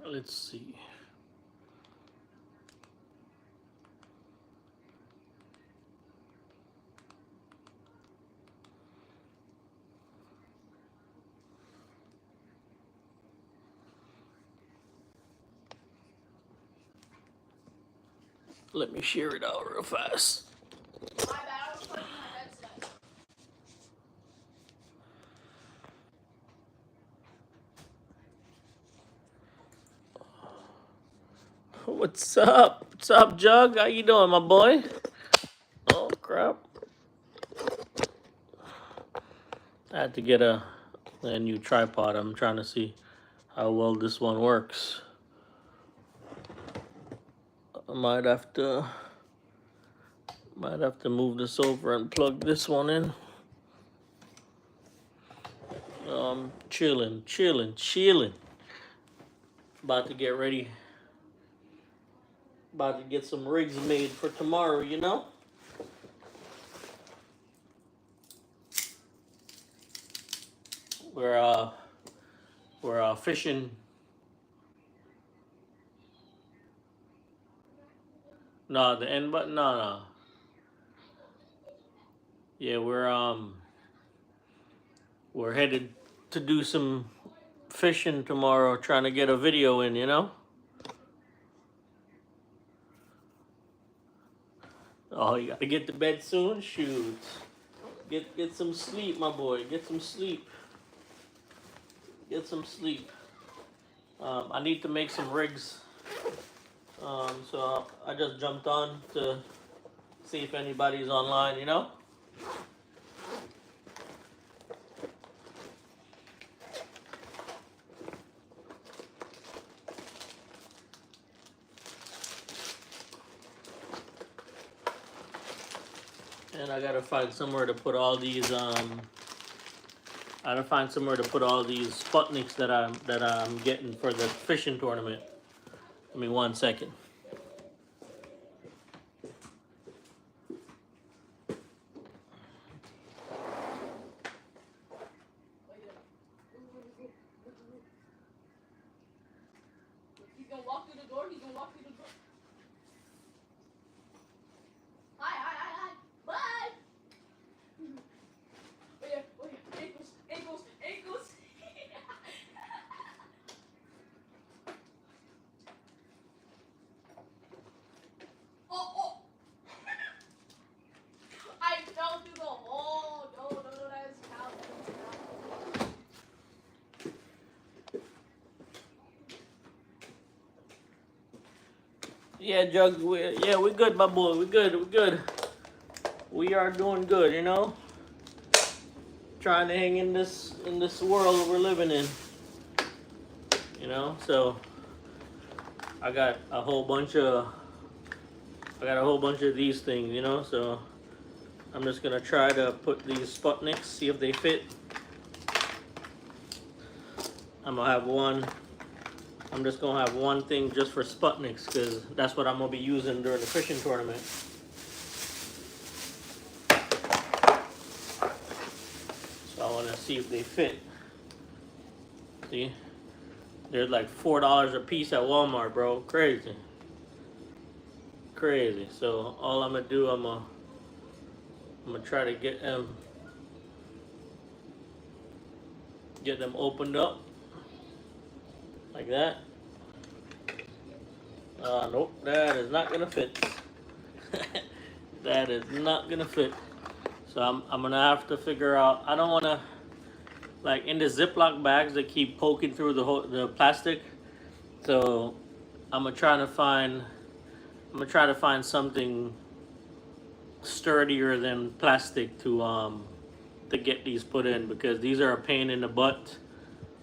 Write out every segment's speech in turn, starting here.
Let's see. Let me share it out real fast. What's up? What's up, Jug? How you doing, my boy? Oh crap! I had to get a new tripod. I'm trying to see how well this one works. I might have to move this over and plug this one in. Chilling. About to get ready. About to get some rigs made for tomorrow, you know? We're fishing. No, the end button. No. Yeah, we're headed to do some fishing tomorrow, trying to get a video in, you know? Oh, you gotta get to bed soon? Shoot. Get some sleep, my boy. Get some sleep. Get some sleep. I need to make some rigs. So I just jumped on to see if anybody's online, you know? And I gotta find somewhere to put all these I gotta find somewhere to put all these Sputniks that I'm getting for the fishing tournament. Give me 1 second. He's gonna walk through the door. Hi. Bye. Oh yeah. Ankles. Oh. I fell through the hole. No, that is cow. Yeah, Jug. We're good, my boy. We're good. We are doing good, you know. Trying to hang in this world we're living in, you know. So I got a whole bunch of these things, you know. So I'm just gonna try to put these Sputniks, see if they fit. I'm just gonna have one thing just for Sputniks, because that's what I'm gonna be using during the fishing tournament. So I wanna see if they fit. See? They're like $4 a piece at Walmart, bro. Crazy. So all I'm gonna do, I'm gonna try to get them opened up like that. Nope, that is not gonna fit. That is not gonna fit. So I'm gonna have to figure out. I don't wanna, like, in the Ziploc bags that keep poking through the plastic. So I'm gonna try to find something sturdier than plastic to get these put in, because these are a pain in the butt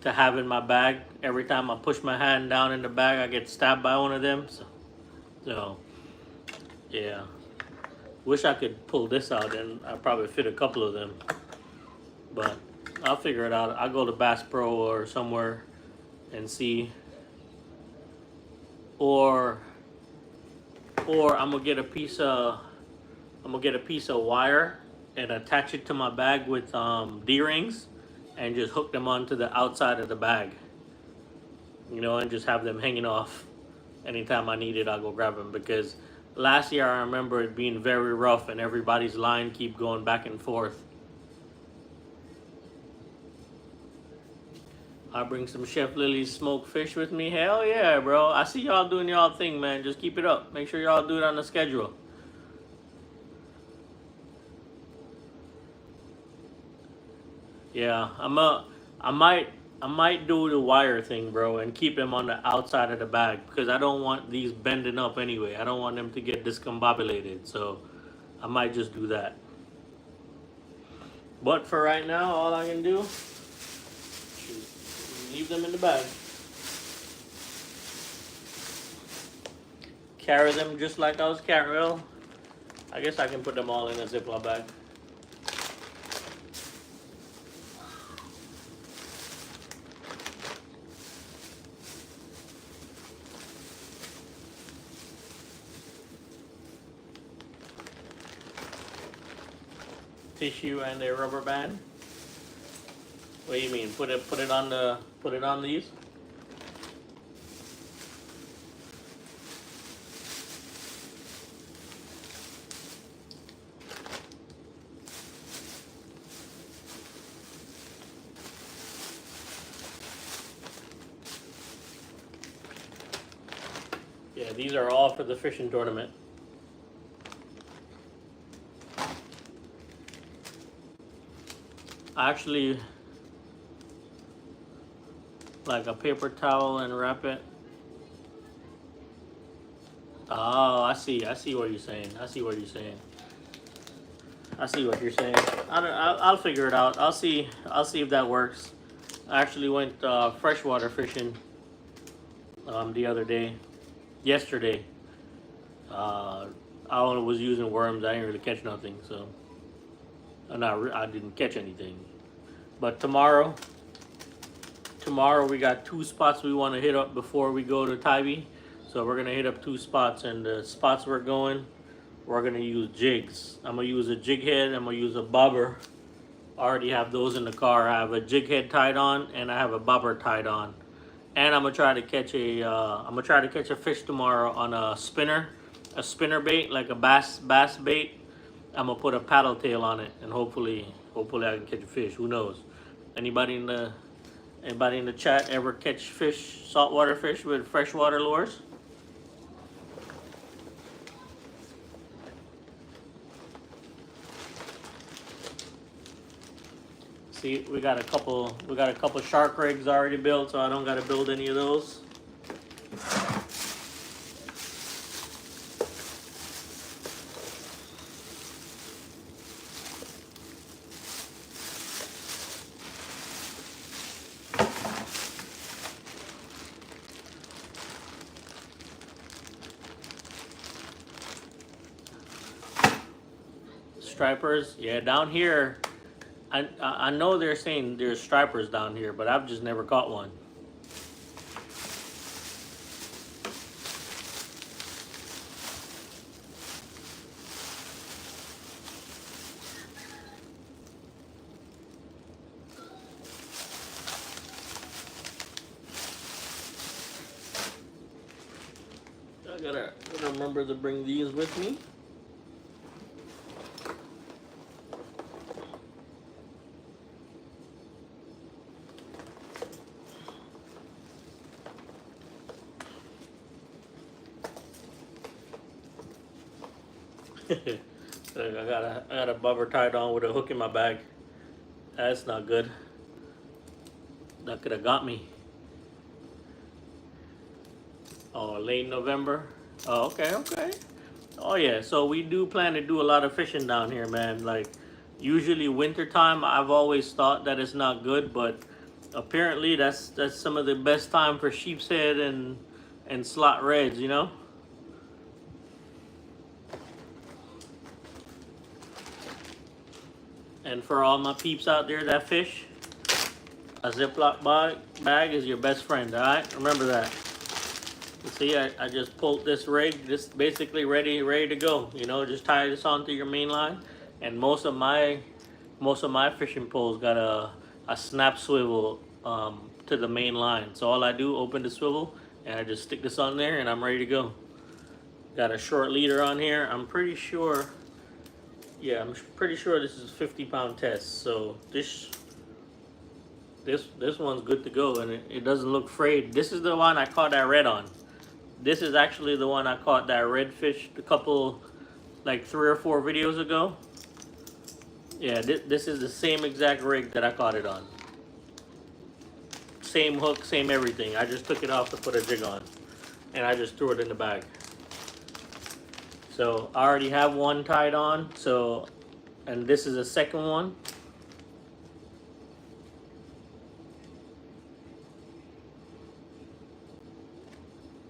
to have in my bag. Every time I push my hand down in the bag, I get stabbed by one of them. So yeah. Wish I could pull this out and I'd probably fit a couple of them. But I'll figure it out. I'll go to Bass Pro or somewhere and see. Or I'm gonna get a piece of wire and attach it to my bag with D-rings and just hook them onto the outside of the bag. you know, and just have them hanging off. Anytime I need it, I'll go grab them, because last year I remember it being very rough and everybody's line keep going back and forth. I'll bring some Chef Lily's smoked fish with me. Hell yeah, bro. I see y'all doing y'all thing, man. Just keep it up. Make sure y'all do it on the schedule. Yeah, I might do the wire thing, bro, and keep him on the outside of the bag, because I don't want these bending up anyway. I don't want them to get discombobulated, so I might just do that. But for right now, all I can do is leave them in the bag. Carry them just like I was carrying. Well, I guess I can put them all in a Ziploc bag. Tissue and a rubber band. What do you mean? Put it on these? Yeah, these are all for the fishing tournament. Actually, like a paper towel and wrap it. Oh, I see what you're saying. I see what you're saying. I see what you're saying. I'll figure it out. I'll see if that works. I actually went freshwater fishing the other day, yesterday. I only was using worms. I didn't really catch nothing, so I didn't catch anything. But tomorrow we got 2 spots we want to hit up before we go to Tybee. So we're gonna hit up 2 spots, and the spots we're gonna use jigs. I'm gonna use a jig head. I'm gonna use a bobber. I already have those in the car. I have a jig head tied on, and I have a bobber tied on. And I'm gonna try to catch a fish tomorrow on a spinner bait, like a bass bait. I'm gonna put a paddle tail on it, and hopefully I can catch a fish. Who knows? Anybody in the chat ever catch fish, saltwater fish with freshwater lures? See, we got a couple shark rigs already built, so I don't gotta build any of those. Stripers, yeah, down here. I know they're saying there's stripers down here, but I've just never caught one. I gotta remember to bring these with me. I got a bobber tied on with a hook in my bag. That's not good. That could have got me. Oh, late November. Oh, okay. Oh yeah, so we do plan to do a lot of fishing down here, man. Like, usually wintertime, I've always thought that it's not good, but apparently that's some of the best time for sheep's head and slot reds, you know? And for all my peeps out there that fish, a Ziploc bag is your best friend, all right? Remember that. You see, I just pulled this rig, just basically ready to go. You know, just tie this onto your main line. And most of my fishing poles got a snap swivel to the main line. So all I do, open the swivel, and I just stick this on there, and I'm ready to go. Got a short leader on here. I'm pretty sure, yeah, I'm pretty sure this is a 50-pound test. So this one's good to go, and it doesn't look frayed. This is the one I caught that red on. This is actually the one I caught that redfish a couple, like 3 or 4 videos ago. Yeah, this is the same exact rig that I caught it on. Same hook, same everything. I just took it off to put a jig on, and I just threw it in the bag. So I already have one tied on, so, and this is the second one.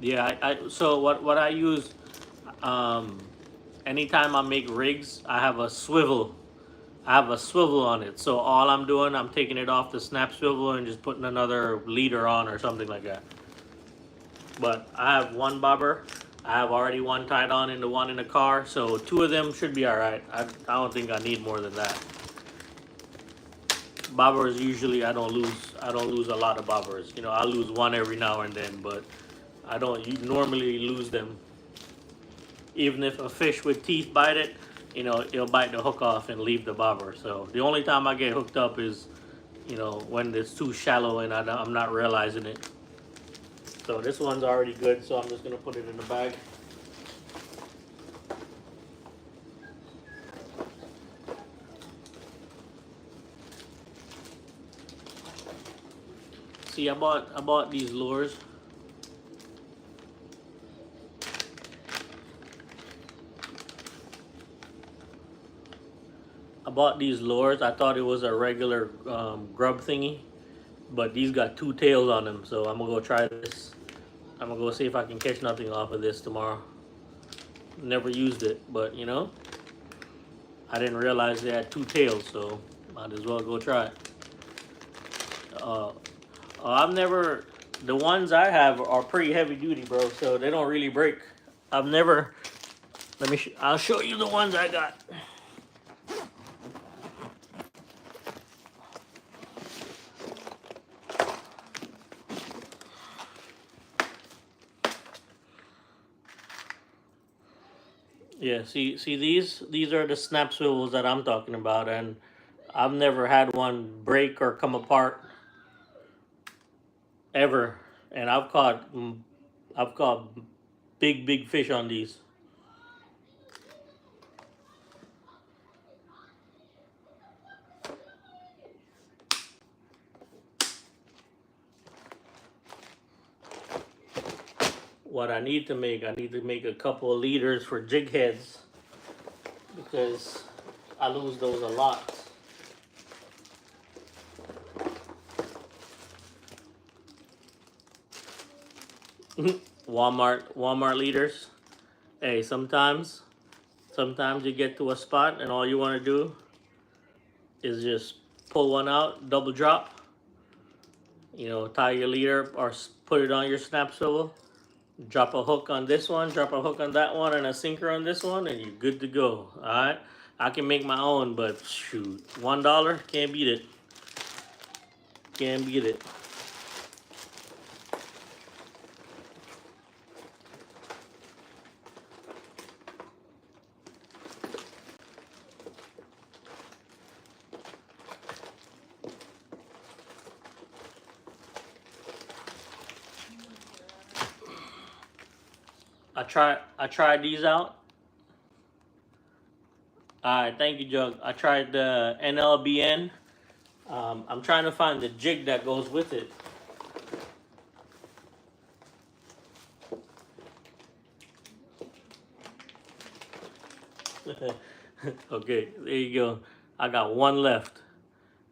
Yeah, so what I use, anytime I make rigs, I have a swivel. I have a swivel on it. So all I'm doing, I'm taking it off the snap swivel and just putting another leader on or something like that. But I have one bobber. I have already one tied on and the one in the car. So 2 of them should be all right. I don't think I need more than that. Bobbers usually I don't lose a lot of bobbers. You know, I lose one every now and then, but I don't normally lose them. Even if a fish with teeth bite it, you know, it'll bite the hook off and leave the bobber. So the only time I get hooked up is, you know, when it's too shallow and I'm not realizing it. So this one's already good, so I'm just gonna put it in the bag. See, I bought these lures. I bought these lures. I thought it was a regular grub thingy, but these got 2 tails on them. So I'm gonna go try this. I'm gonna go see if I can catch nothing off of this tomorrow. Never used it, but you know, I didn't realize they had 2 tails, so might as well go try it. I've never. The ones I have are pretty heavy duty, bro. So they don't really break. I've never. Let me. I'll show you the ones I got. Yeah, see these are the snap swivels that I'm talking about, and I've never had one break or come apart ever, and I've caught big fish on these. What I need to make a couple of leaders for jig heads because I lose those a lot. Walmart leaders. Hey, sometimes you get to a spot and all you want to do is just pull one out, double drop. You know, tie your leader or put it on your snap swivel. Drop a hook on this one, drop a hook on that one, and a sinker on this one, and you're good to go. All right, I can make my own, but shoot, $1 can't beat it. Can't beat it. I tried these out. Alright, thank you, Jug. I tried the NLBN. I'm trying to find the jig that goes with it. Okay, there you go. I got one left.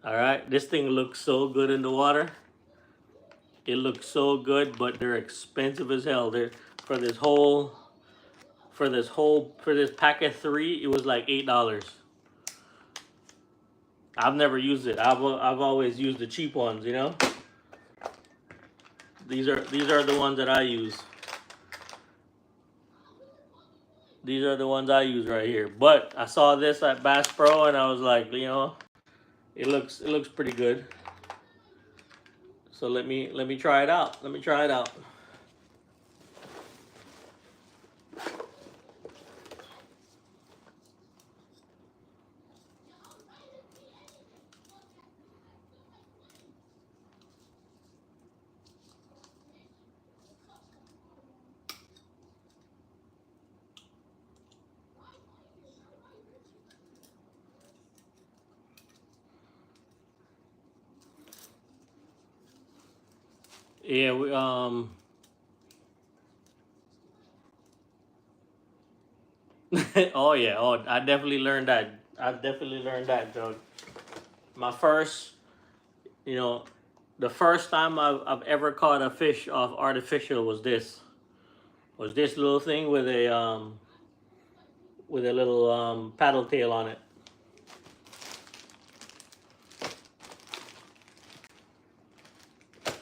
Alright, this thing looks so good in the water. It looks so good, but they're expensive as hell. They're for this pack of 3, it was like $8. I've never used it. I've always used the cheap ones, you know. These are the ones that I use. These are the ones I use right here. But I saw this at Bass Pro and I was like, you know, it looks pretty good. So let me try it out. Let me try it out. Yeah, we oh yeah, oh I definitely learned that. I definitely learned that, Joe. My first, you know, the first time I've ever caught a fish off artificial was this little thing with a little paddle tail on it.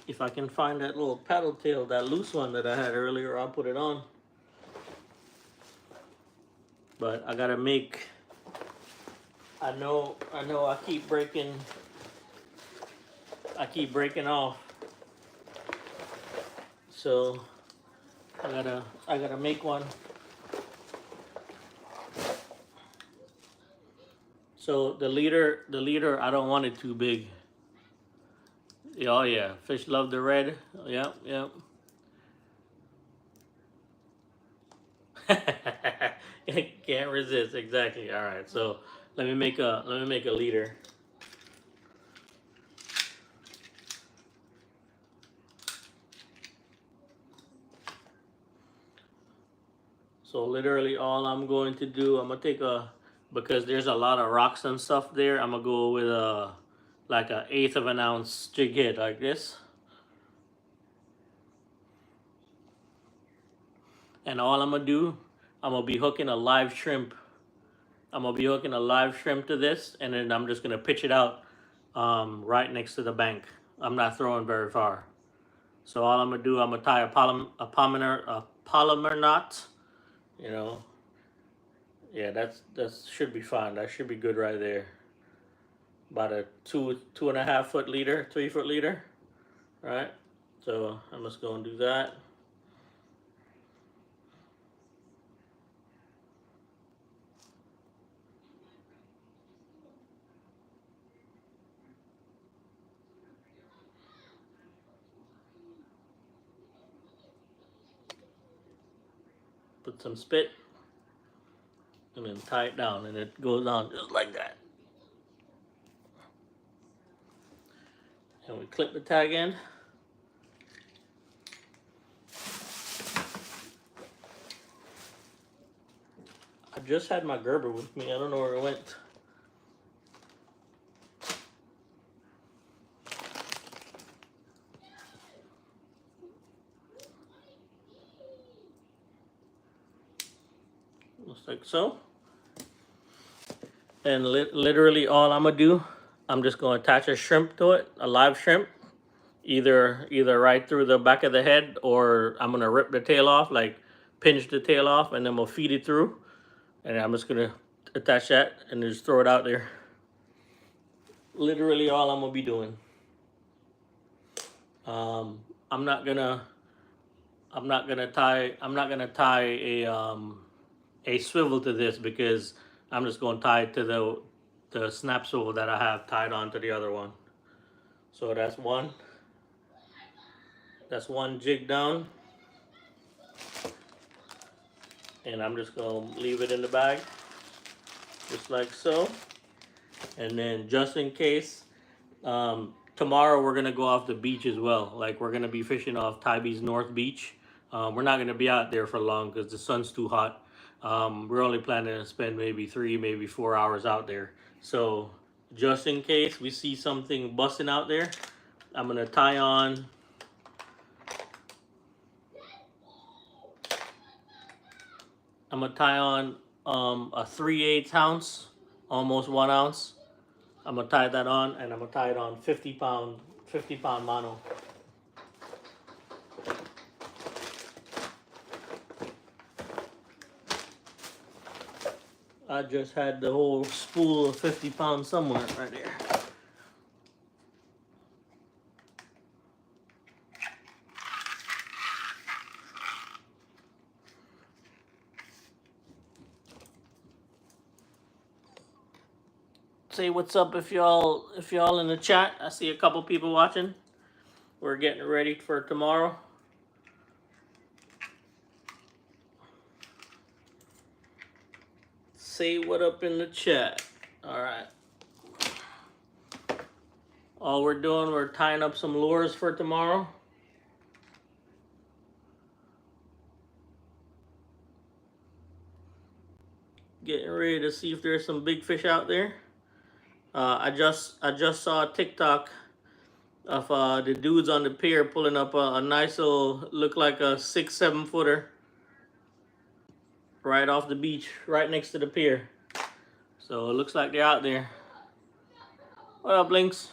If I can find that little paddle tail, that loose one that I had earlier, I'll put it on. But I gotta make. I keep breaking. I keep breaking off. So I gotta make one. So the leader, I don't want it too big. Yeah, oh yeah, fish love the red. Yep, yep. Can't resist. Exactly. All right. So let me make a leader. So literally all I'm going to do, I'm gonna take a, because there's a lot of rocks and stuff there. I'm gonna go with a like a eighth of an ounce jig head like this, and all I'm gonna do, I'm gonna be hooking a live shrimp. I'm gonna be hooking a live shrimp to this, and then I'm just gonna pitch it out right next to the bank. I'm not throwing very far. So all I'm gonna do, I'm gonna tie a polymer knot. You know, yeah, that should be fine. That should be good right there. About a 2.5 foot leader, 3 foot leader, right? So I'm just gonna do that. Put some spit and then tie it down, and it goes on just like that. And we clip the tag in. I just had my Gerber with me. I don't know where it went. Just like so. And literally all I'm gonna do, I'm just gonna attach a shrimp to it, a live shrimp, either right through the back of the head, or I'm gonna rip the tail off, like pinch the tail off, and then we'll feed it through. And I'm just gonna attach that and just throw it out there. Literally all I'm gonna be doing. Um, I'm not gonna I'm not gonna tie a swivel to this, because I'm just gonna tie it to the snap swivel that I have tied onto the other one. So that's one jig down, and I'm just gonna leave it in the bag, just like so. And then just in case, tomorrow we're gonna go off the beach as well. Like we're gonna be fishing off Tybee's North Beach. We're not gonna be out there for long because the sun's too hot. We're only planning to spend maybe 3, maybe 4 hours out there. So just in case we see something busting out there, I'm gonna tie on. I'm gonna tie on a 3/8 ounce, almost 1 ounce. I'm gonna tie that on, and I'm gonna tie it on 50 pound mono. I just had the whole spool of 50 pounds somewhere right there. Say what's up if y'all in the chat. I see a couple people watching. We're getting ready for tomorrow. Say what up in the chat. All right. All we're doing, we're tying up some lures for tomorrow. Getting ready to see if there's some big fish out there. I just saw a TikTok of the dudes on the pier pulling up a nice little, look like a 6-7 footer right off the beach, right next to the pier. So it looks like they're out there. What up, Lynx?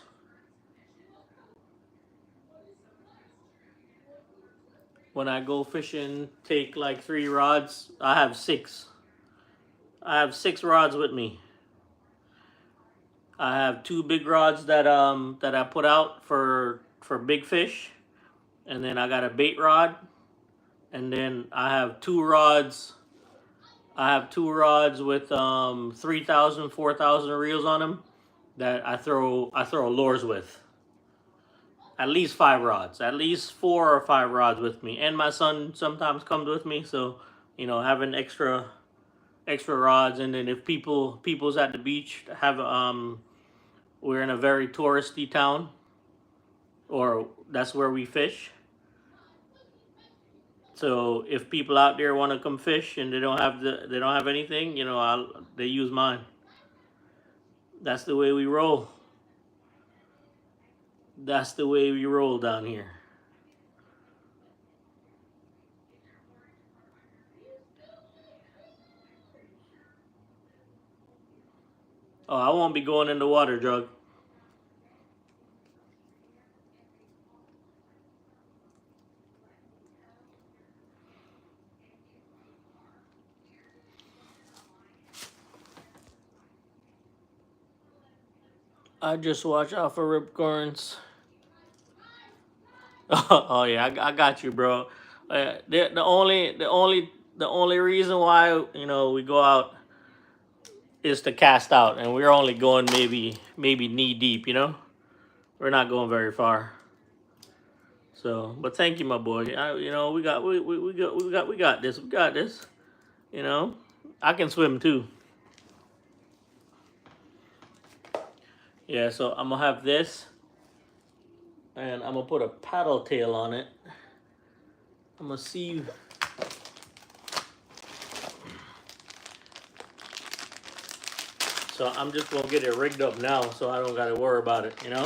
When I go fishing, take like 3 rods. I have 6. I have 6 rods with me. I have 2 big rods that I put out for big fish, and then I got a bait rod, and then I have 2 rods. I have 2 rods with 3,000, 4,000 reels on them that I throw lures with. At least 5 rods, at least 4 or 5 rods with me, and my son sometimes comes with me. So you know, having extra rods, and then if people's at the beach, have we're in a very touristy town, or that's where we fish. So if people out there want to come fish and they don't have anything, you know, they use mine. That's the way we roll. That's the way we roll down here. Oh, I won't be going in the water, Jug. I just watch out for ripcorns. Oh yeah, I got you, bro. The only reason why, you know, we go out is to cast out, and we're only going maybe knee deep. You know, we're not going very far. So, but thank you, my boy. You know, we got this. We got this. You know, I can swim too. Yeah, so I'm gonna have this, and I'm gonna put a paddle tail on it. I'm gonna see. So I'm just gonna get it rigged up now, so I don't gotta worry about it. You know.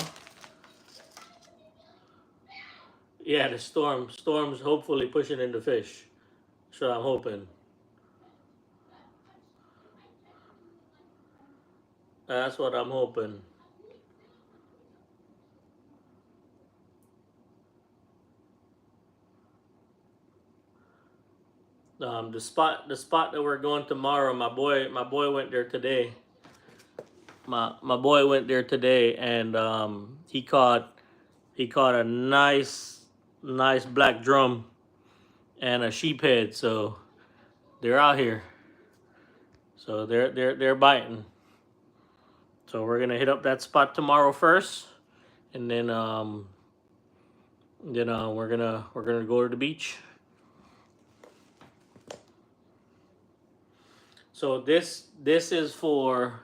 Yeah, the storm's hopefully pushing into fish. So I'm hoping. That's what I'm hoping. The spot that we're going tomorrow, my boy went there today. My boy went there today, and he caught a nice black drum and a sheephead. So they're out here. So they're biting. So we're gonna hit up that spot tomorrow first, and then we're gonna go to the beach. So this is for.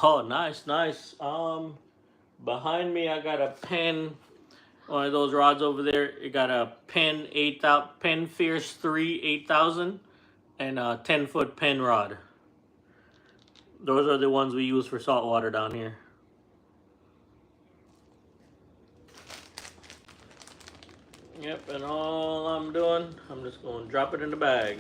Oh, nice. Behind me, I got a Penn, one of those rods over there. It got a Penn 8,000, Penn Fierce 3 8,000, and a 10-foot Penn rod. Those are the ones we use for saltwater down here. Yep, and all I'm doing, I'm just going to drop it in the bag.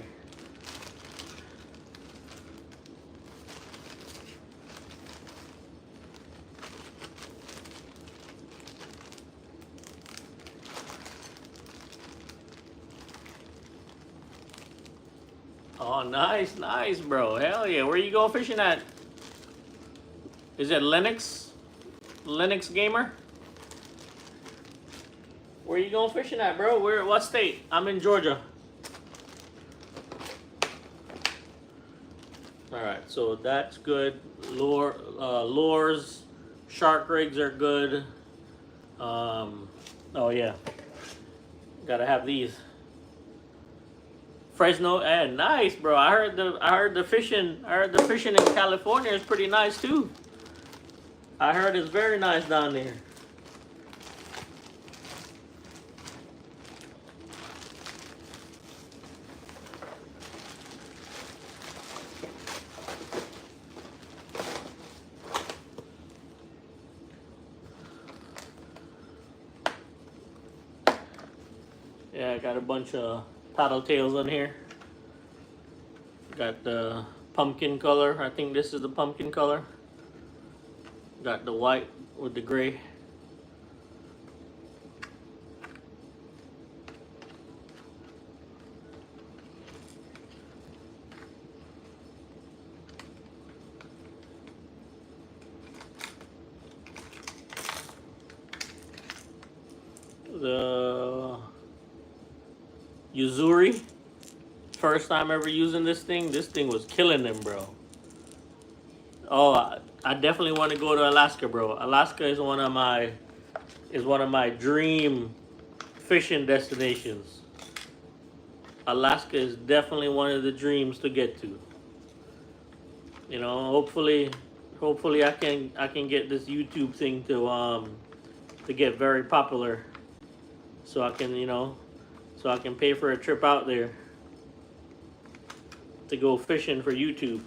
Oh, nice, bro. Hell yeah. Where you go fishing at? Is it Lennox Gamer? Where you going fishing at, bro? What state? I'm in Georgia. All right, so that's good. Lures, shark rigs are good. Oh yeah, gotta have these. Fresno, and nice, bro. I heard the fishing. I heard the fishing in California is pretty nice too. I heard it's very nice down there. Yeah, I got a bunch of paddle tails on here. Got the pumpkin color. I think this is the pumpkin color. Got the white with the gray. The Yuzuri. First time ever using this thing. This thing was killing them, bro. Oh, I definitely want to go to Alaska, bro. Alaska is one of my dream fishing destinations. Alaska is definitely one of the dreams to get to. You know, hopefully I can get this YouTube thing to get very popular, so I can so I can pay for a trip out there to go fishing for YouTube.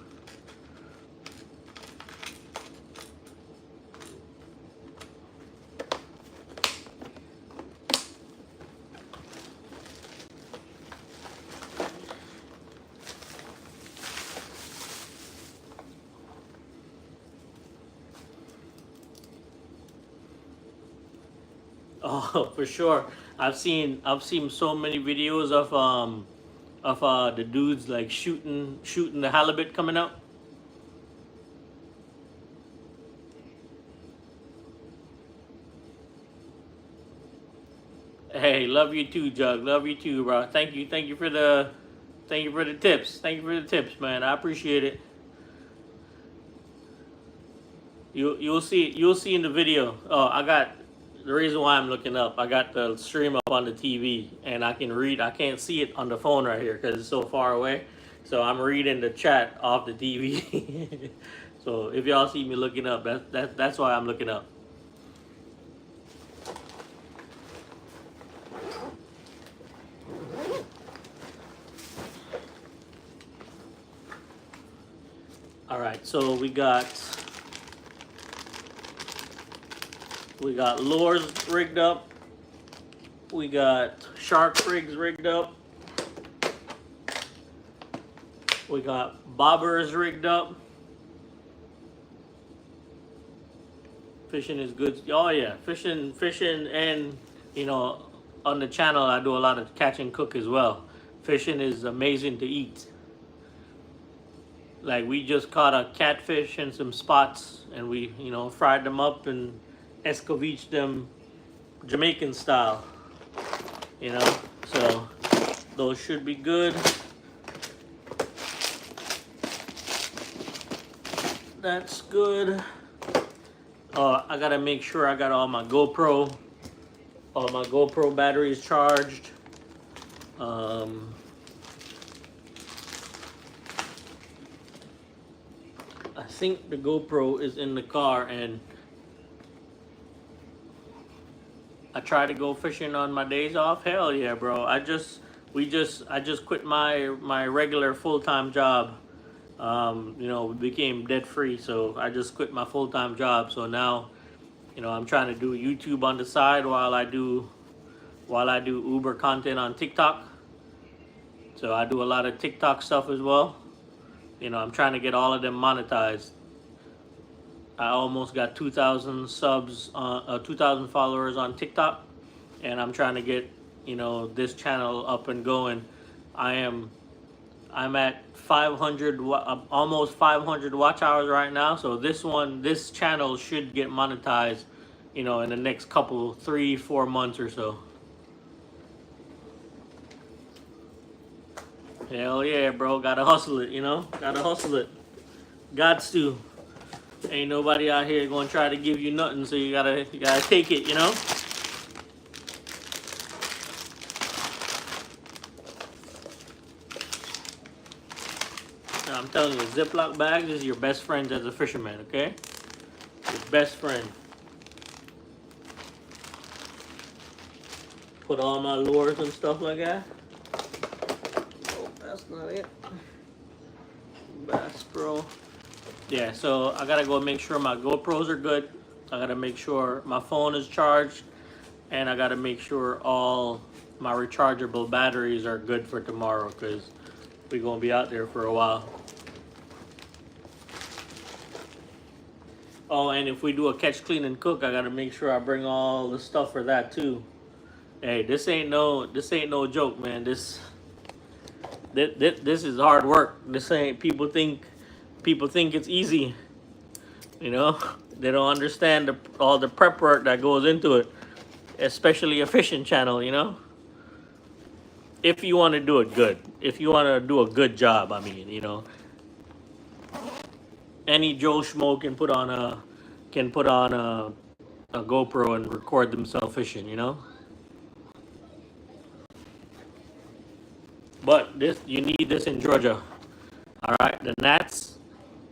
Oh, for sure. I've seen so many videos of the dudes like shooting the halibut coming up. Hey, love you too, Jug. Love you too, bro. Thank you for the tips. Thank you for the tips, man. I appreciate it. You'll see in the video. Oh, I got the reason why I'm looking up. I got the stream up on the TV, and I can read. I can't see it on the phone right here because it's so far away. So I'm reading the chat off the TV. So if y'all see me looking up, that's why I'm looking up. All right, so we got lures rigged up. We got shark rigs rigged up. We got bobbers rigged up. Fishing is good. Oh yeah, fishing, and on the channel I do a lot of catch and cook as well. Fishing is amazing to eat. Like we just caught a catfish and some spots, and we fried them up and escovitched them Jamaican style. So those should be good. That's good. I gotta make sure I got all my GoPro batteries charged. I think the GoPro is in the car, and I try to go fishing on my days off. Hell yeah, bro. I just quit my regular full-time job. We became debt free, so I just quit my full-time job. So now, I'm trying to do YouTube on the side while I do Uber content on TikTok. So I do a lot of TikTok stuff as well. I'm trying to get all of them monetized. I almost got 2,000 subs, 2,000 followers on TikTok, and I'm trying to get this channel up and going. I'm at 500, almost 500 watch hours right now. So this channel should get monetized, in the next couple 3-4 months or so. Hell yeah, bro. Gotta hustle it, gotta hustle it. Gots to. Ain't nobody out here gonna try to give you nothing, so you gotta take it, you know? And I'm telling you, Ziploc bags is your best friend as a fisherman, okay? Your best friend. Put all my lures and stuff like that. Oh, that's not it. Bass Pro. Yeah, so I gotta go make sure my GoPros are good. I gotta make sure my phone is charged, and I gotta make sure all my rechargeable batteries are good for tomorrow, because we're gonna be out there for a while. Oh, and if we do a catch, clean, and cook, I gotta make sure I bring all the stuff for that too. Hey, this ain't no joke, man. This is hard work. This ain't people think it's easy. You know, they don't understand all the prep work that goes into it, especially a fishing channel. You know, if you want to do it good, if you want to do a good job, I mean, you know, any Joe Schmo can put on a GoPro and record themselves fishing. You know, but this you need this in Georgia. All right, the gnats.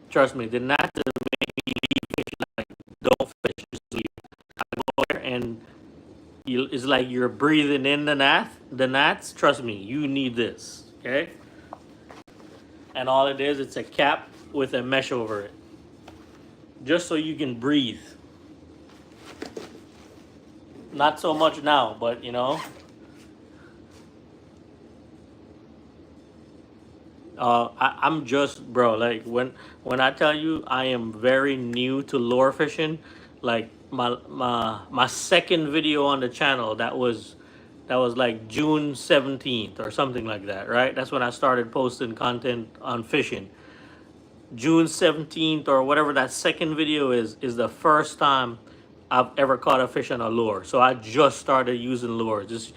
Trust me, the gnats is making me leave fishing. Like, don't fish, just leave. I go there and it's like you're breathing in the gnat. The gnats. Trust me, you need this. Okay. And all it is, it's a cap with a mesh over it, just so you can breathe. Not so much now, but you know, I'm just, bro. Like when I tell you I am very new to lure fishing, like my second video on the channel, that was like June 17th or something like that, right? That's when I started posting content on fishing. June 17th or whatever that second video is the first time I've ever caught a fish on a lure. So I just started using lures.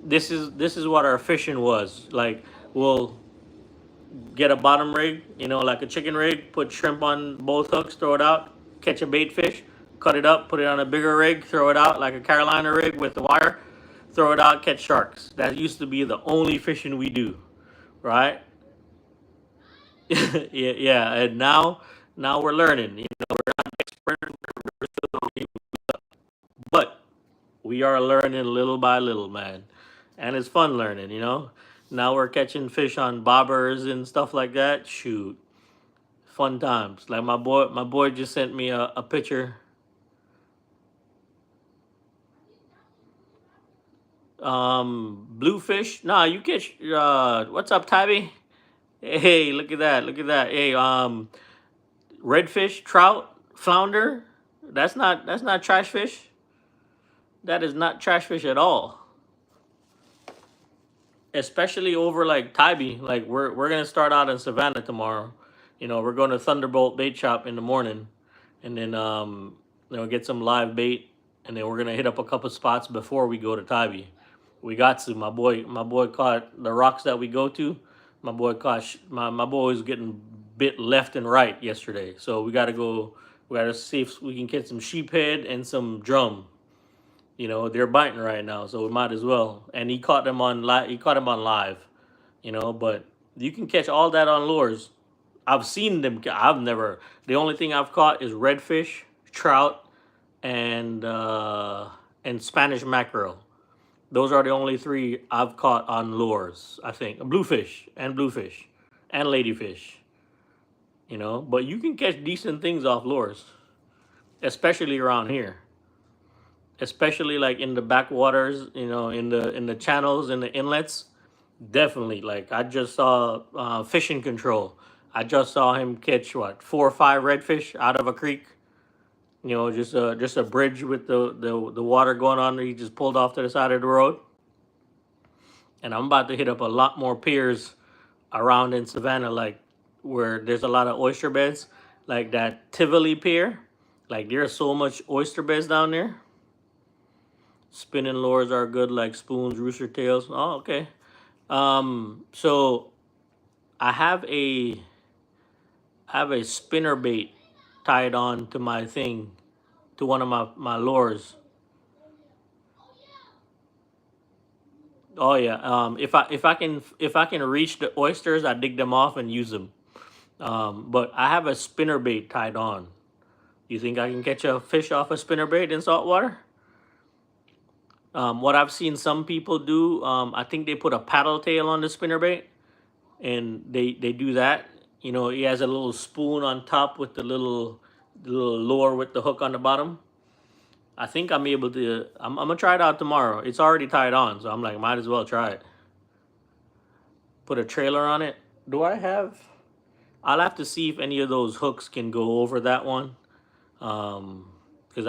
This is what our fishing was. Like, we'll get a bottom rig, you know, like a chicken rig, put shrimp on both hooks, throw it out, catch a bait fish, cut it up, put it on a bigger rig, throw it out like a Carolina rig with the wire, throw it out, catch sharks. That used to be the only fishing we do, right? Yeah, yeah. And now we're learning. You know, we're not expert, we're still learning, but we are learning little by little, man. And it's fun learning, you know. Now we're catching fish on bobbers and stuff like that. Shoot, fun times. Like my boy just sent me a picture. Bluefish. Nah, you catch. What's up, Tybee? Hey, look at that. Look at that. Hey, redfish, trout, flounder. That's not trash fish. That is not trash fish at all. Especially over like Tybee. Like we're gonna start out in Savannah tomorrow. You know, we're going to Thunderbolt Bait Shop in the morning, and then get some live bait, and then we're gonna hit up a couple spots before we go to Tybee. We got to my boy caught the rocks that we go to. My boy was getting bit left and right yesterday, so we gotta go. We gotta see if we can get some sheephead and some drum. You know, they're biting right now, so we might as well. And he caught them on live. He caught them on live. You know, but you can catch all that on lures. I've seen them. I've never. The only thing I've caught is redfish, trout, and Spanish mackerel. Those are the only three I've caught on lures. I think bluefish and ladyfish. You know, but you can catch decent things off lures, especially around here. Especially like in the backwaters, you know, in the channels, in the inlets. Definitely. Like I just saw fishing control. I just saw him catch what 4 or 5 redfish out of a creek. You know, just a bridge with the water going on. He just pulled off to the side of the road. And I'm about to hit up a lot more piers around in Savannah, like where there's a lot of oyster beds, like that Tivoli Pier. Like there's so much oyster beds down there. Spinning lures are good, like spoons, rooster tails. Oh, okay. So I have I have a spinner bait tied on to my thing, to one of my lures. Oh yeah. If I can reach the oysters, I dig them off and use them. But I have a spinner bait tied on. You think I can catch a fish off a spinner bait in salt water? What I've seen some people do, I think they put a paddle tail on the spinner bait, and they do that. You know, he has a little spoon on top with the little lure with the hook on the bottom. I think I'm able to. I'm gonna try it out tomorrow. It's already tied on, so I'm like, might as well try it. Put a trailer on it. Do I have? I'll have to see if any of those hooks can go over that one. Because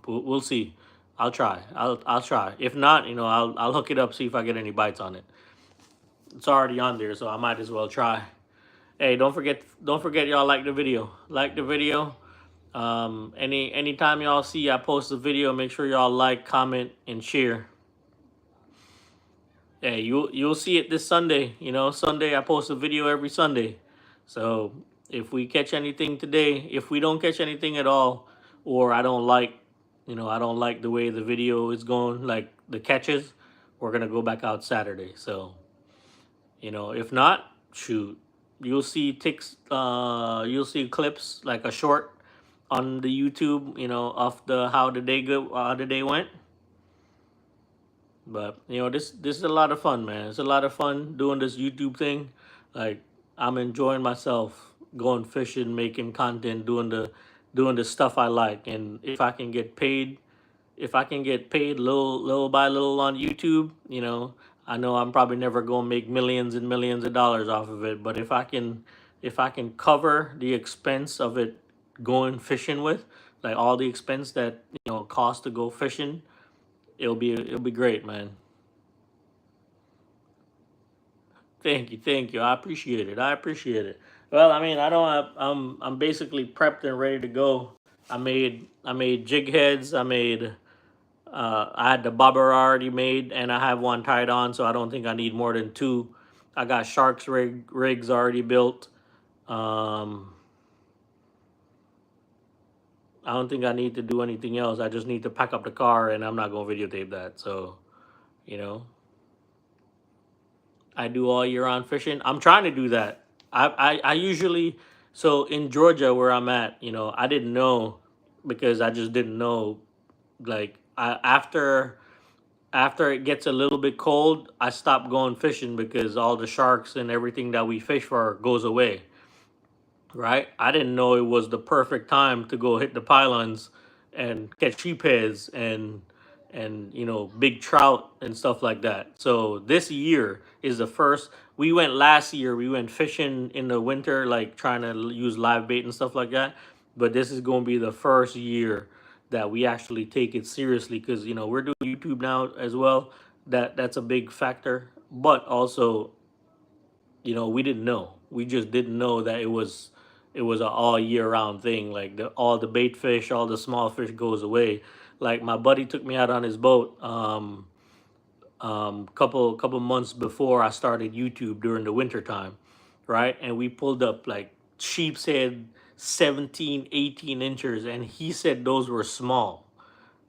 we'll see. I'll try. I'll try. If not, I'll hook it up, see if I get any bites on it. It's already on there, so I might as well try. Hey, don't forget y'all like the video. Like the video. Anytime y'all see I post a video, make sure y'all like, comment, and share. Hey, you'll see it this Sunday. Sunday I post a video every Sunday. So if we catch anything today, if we don't catch anything at all, or I don't like the way the video is going, like the catches, we're gonna go back out Saturday. So if not, shoot, you'll see clips like a short on the YouTube, of the how the day went. But this is a lot of fun, man. It's a lot of fun doing this YouTube thing. Like, I'm enjoying myself going fishing, making content, doing the stuff I like. And if I can get paid little by little on YouTube, I know I'm probably never gonna make millions and millions of dollars off of it. But if I can cover the expense of it going fishing with, like all the expense that costs to go fishing, it'll be great, man. Thank you. I appreciate it. I appreciate it. Well, I mean, I don't have. I'm basically prepped and ready to go. I made jig heads. I had the bobber already made, and I have one tied on, so I don't think I need more than two. I got sharks rigs already built. Um, I don't think I need to do anything else. I just need to pack up the car, and I'm not gonna videotape that. So, you know, I do all year round fishing. I'm trying to do that. I usually, so in Georgia where I'm at, I didn't know, because I just didn't know. Like, after it gets a little bit cold, I stop going fishing because all the sharks and everything that we fish for goes away. Right? I didn't know it was the perfect time to go hit the pylons and catch sheepheads and big trout and stuff like that. So this year is the first. We went last year. We went fishing in the winter, like trying to use live bait and stuff like that. But this is going to be the first year that we actually take it seriously, because we're doing YouTube now as well. That's a big factor. But also, we didn't know. We just didn't know that it was an all year round thing. Like, all the bait fish, all the small fish goes away. Like, my buddy took me out on his boat couple months before I started YouTube during the winter time, right? And we pulled up like sheep's head 17, 18 inches, and he said those were small,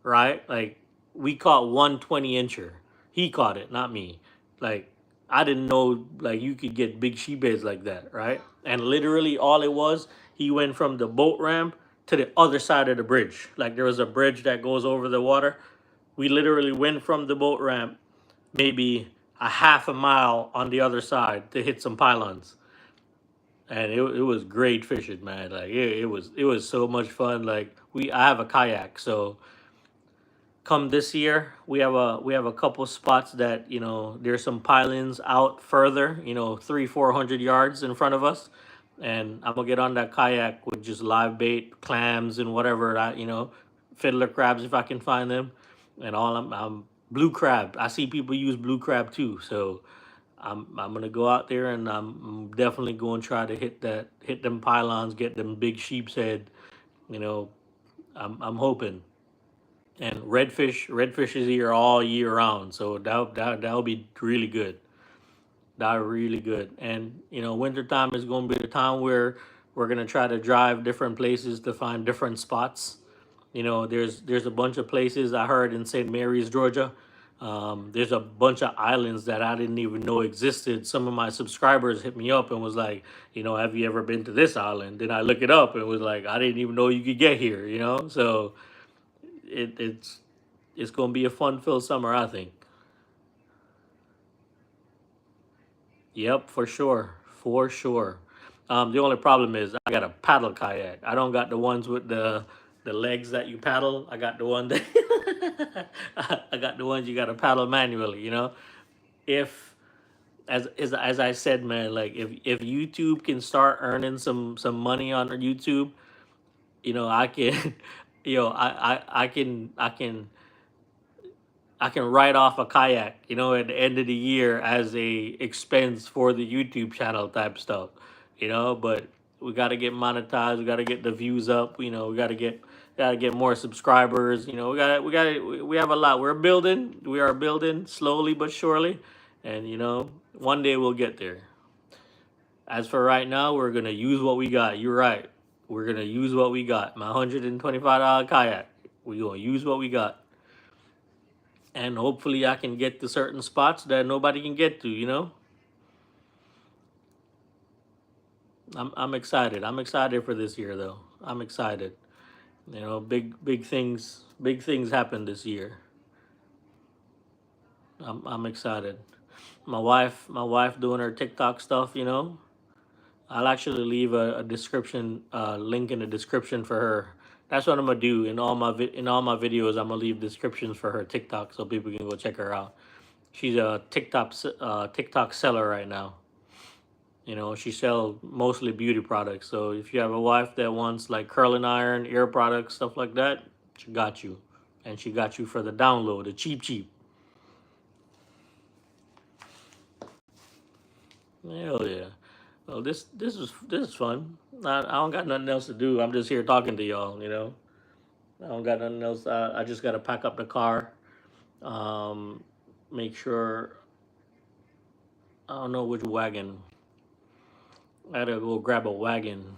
right? Like, we caught 120 incher. He caught it, not me. Like, I didn't know like you could get big sheepheads like that, right? And literally all it was, he went from the boat ramp to the other side of the bridge. Like, there was a bridge that goes over the water. We literally went from the boat ramp maybe a half a mile on the other side to hit some pylons. And it was great fishing, man. Like, it was so much fun. Like, I have a kayak, so come this year we have a couple spots that there's some pylons out further, 300-400 yards in front of us, and I'm gonna get on that kayak with just live bait, clams, and whatever that fiddler crabs if I can find them, and all I'm blue crab. I see people use blue crab too, so I'm gonna go out there, and I'm definitely going to try to hit them pylons, get them big sheep's head. you know I'm hoping. And redfish is here all year round, so that'll be really good. They're really good. And wintertime is going to be the time where we're going to try to drive different places to find different spots. There's a bunch of places I heard in St. Mary's, Georgia. There's a bunch of islands that I didn't even know existed. Some of my subscribers hit me up and was like, have you ever been to this island? Then I look it up and it was like, I didn't even know you could get here. So it's going to be a fun-filled summer, I think. Yep, for sure, for sure. The only problem is I got a paddle kayak. I don't got the ones with the legs that you paddle. I got the one that I got the ones you got to paddle manually. If as I said, man, like if YouTube can start earning some money on YouTube, I can, I can write off a kayak, at the end of the year as a expense for the YouTube channel type stuff, But we got to get monetized. We got to get the views up. We got to get more subscribers. We have a lot. We're building. We are building slowly but surely, and one day we'll get there. As for right now, we're gonna use what we got. You're right. We're gonna use what we got. My $125 kayak. We're gonna use what we got, and hopefully I can get to certain spots that nobody can get to. I'm excited. I'm excited for this year though. I'm excited. Big things happened this year. I'm excited. My wife doing her TikTok stuff. I'll actually leave a description link in the description for her. That's what I'm gonna do in all my videos. I'm gonna leave descriptions for her TikTok so people can go check her out. She's a TikTok seller right now. She sells mostly beauty products. So if you have a wife that wants like curling iron, ear products, stuff like that, she got you, and she got you for the download, the cheap. Hell yeah. Well, this is fun. I don't got nothing else to do. I'm just here talking to y'all. I don't got nothing else. I just got to pack up the car. Um, Make sure. I don't know which wagon. I gotta go grab a wagon.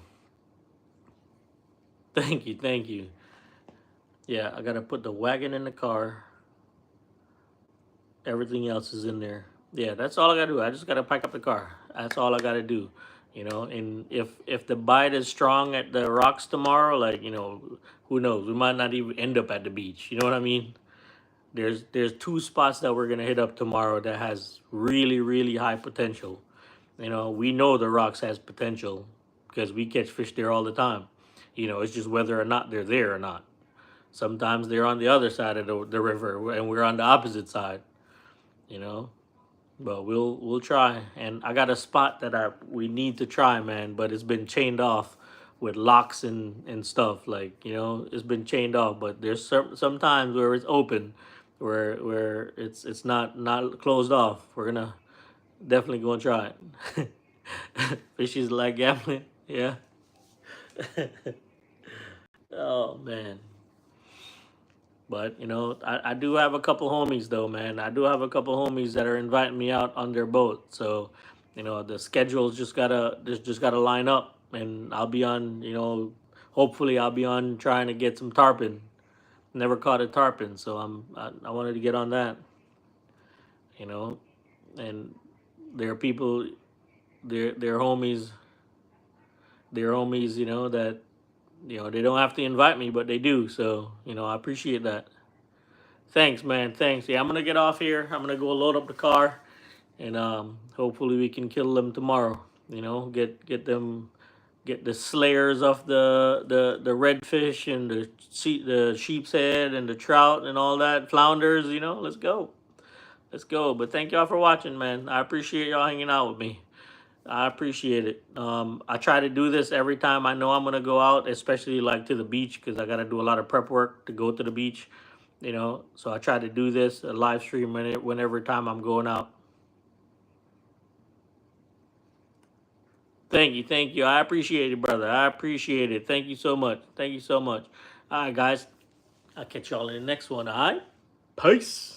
Thank you, thank you. Yeah, I gotta put the wagon in the car. Everything else is in there. Yeah, that's all I gotta do. I just gotta pack up the car. That's all I gotta do. And if the bite is strong at the rocks tomorrow, like who knows? We might not even end up at the beach. You know what I mean? There's two spots that we're gonna hit up tomorrow that has really really high potential. We know the rocks has potential because we catch fish there all the time. It's just whether or not they're there or not. Sometimes they're on the other side of the river and we're on the opposite side. You know, but we'll try. And I got a spot that we need to try, man. But it's been chained off with locks and stuff. Like it's been chained off. But there's some times where it's open, where it's not closed off. We're gonna definitely gonna try it. Fishies like gambling, yeah. Oh man. But I do have a couple homies though, man. I do have a couple homies that are inviting me out on their boat. So, the schedules just gotta line up, and I'll be on. Hopefully I'll be on trying to get some tarpon. Never caught a tarpon, so I wanted to get on that. You know, and there are people, they're homies, that they don't have to invite me, but they do. So I appreciate that. Thanks, man. Thanks. Yeah, I'm gonna get off here. I'm gonna go load up the car, and hopefully we can kill them tomorrow. Get the slayers of the redfish and the sheep's head and the trout and all that flounders. Let's go. Let's go. But thank y'all for watching, man. I appreciate y'all hanging out with me. I appreciate it. I try to do this every time I know I'm gonna go out, especially like to the beach, because I gotta do a lot of prep work to go to the beach. So I try to do this a live stream whenever time I'm going out. Thank you. I appreciate it, brother. I appreciate it. Thank you so much. Thank you so much. All right, guys. I'll catch y'all in the next one. All right. Peace.